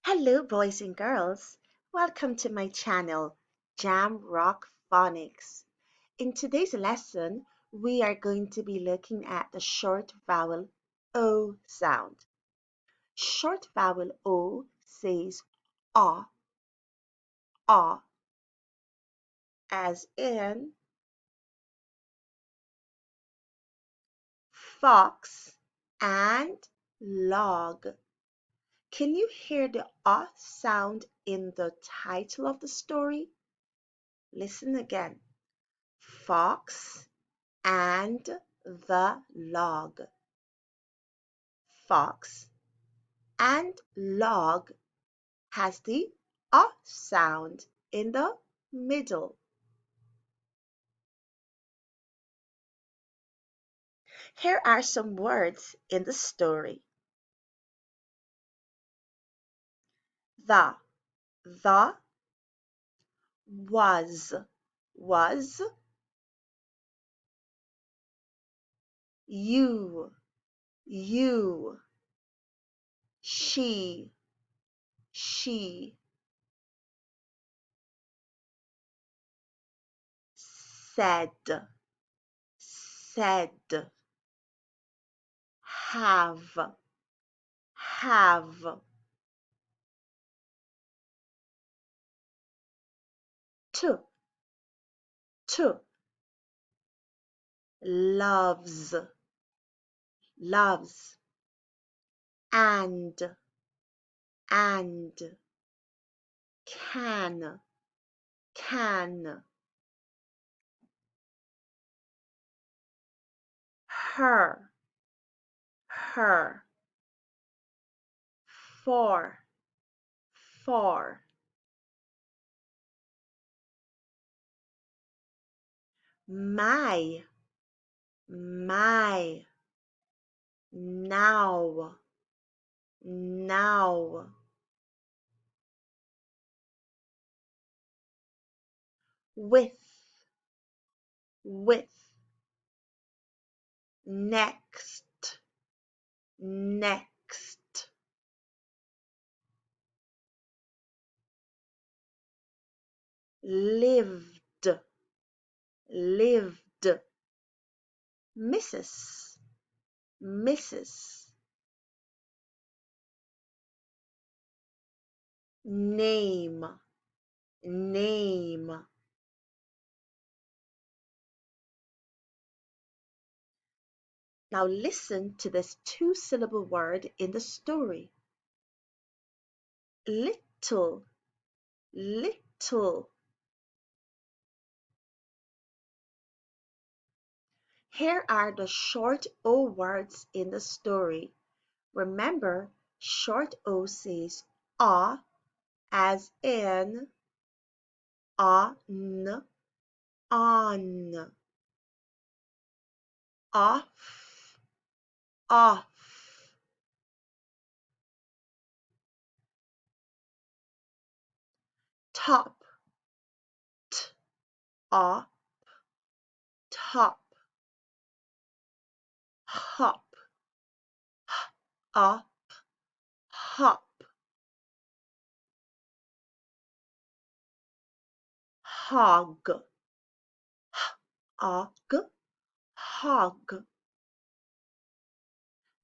Hello, boys and girls. Welcome to my channel, Jam Rock Phonics. In today's lesson, we are going to be looking at the short vowel O sound. Short vowel O says ah, ah, as in fox and log. Can you hear the ah sound in the title of the story? Listen again. Fox and the log. Fox and log has the sound in the middle. Here are some words in the story. The, the, was, you, she, said, have, to, loves, and, can, her, for, my, now, with, next, lived, Mrs. Name, Now listen to this two-syllable word in the story. Little, Here are the short O words in the story. Remember, short O says ah, as in on, off, top, off, top, hop, up, hop, hog, hog,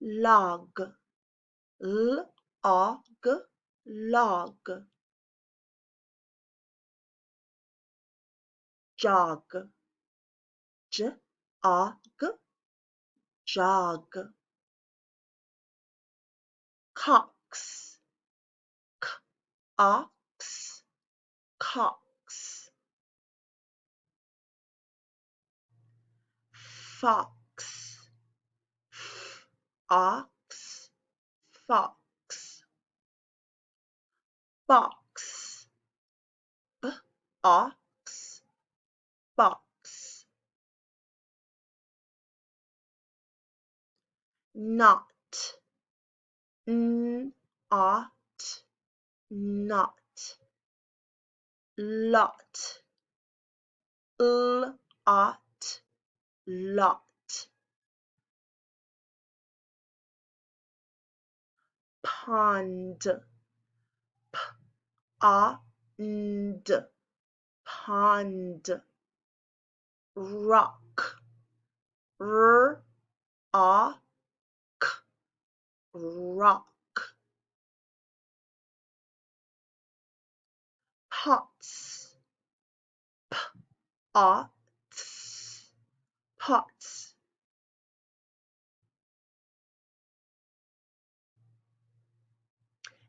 log, log, jog, jog, cox, ox, cox, fox, ox, fox, box, ox, box, not, ought, not, lot, ought, lot, pond, pond, pond, rock, r, a, k, rock, pots, pots, pots.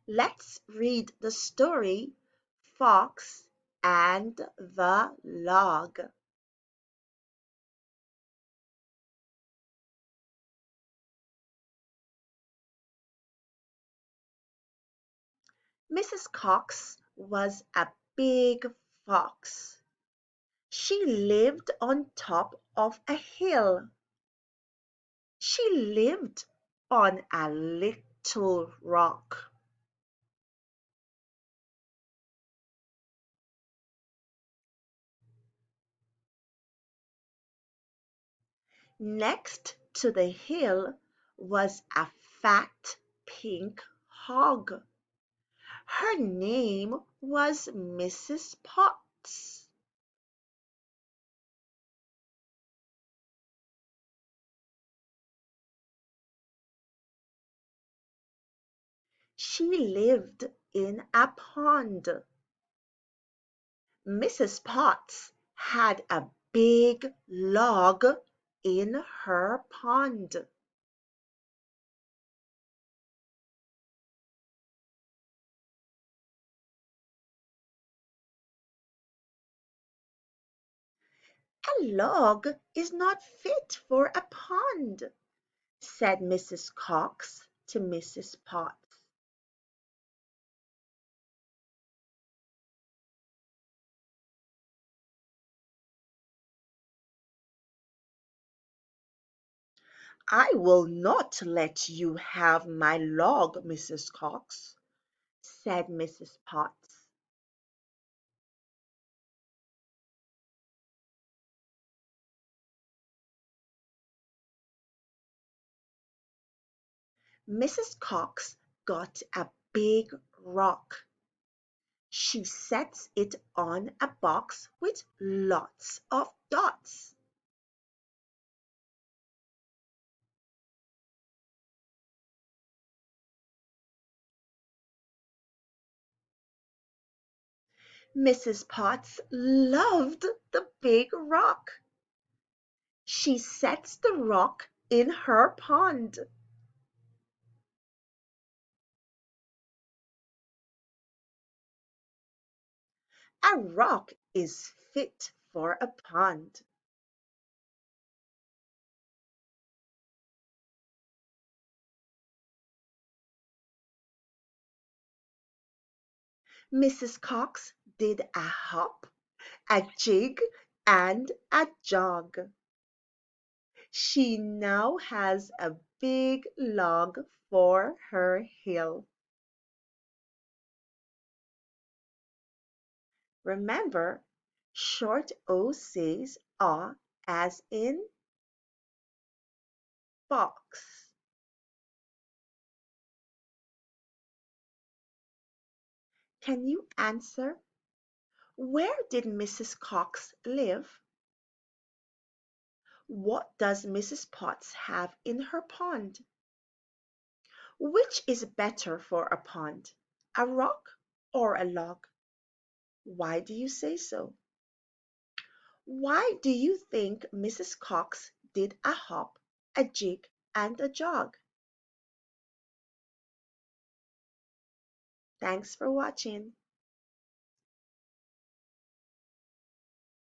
Let's read the story Fox and the Log. Mrs. Cox was a big fox. She lived on top of a hill. She lived on a little rock. Next to the hill was a fat pink hog. Her name was Mrs. Potts. She lived in a pond. Mrs. Potts had a big log in her pond. A log is not fit for a pond, said Mrs. Cox to Mrs. Potts. I will not let you have my log, Mrs. Cox, said Mrs. Potts. Mrs. Cox got a big rock. She sets it on a box with lots of dots. Mrs. Potts loved the big rock. She sets the rock in her pond. A rock is fit for a pond. Mrs. Cox did a hop, a jig, and a jog. She now has a big log for her hill. Remember, short O says ah as in box. Can you answer? Where did Mrs. Cox live? What does Mrs. Potts have in her pond? Which is better for a pond, a rock or a log? Why do you say so? Why do you think Mrs. Cox did a hop, a jig, and a jog? Thanks for watching.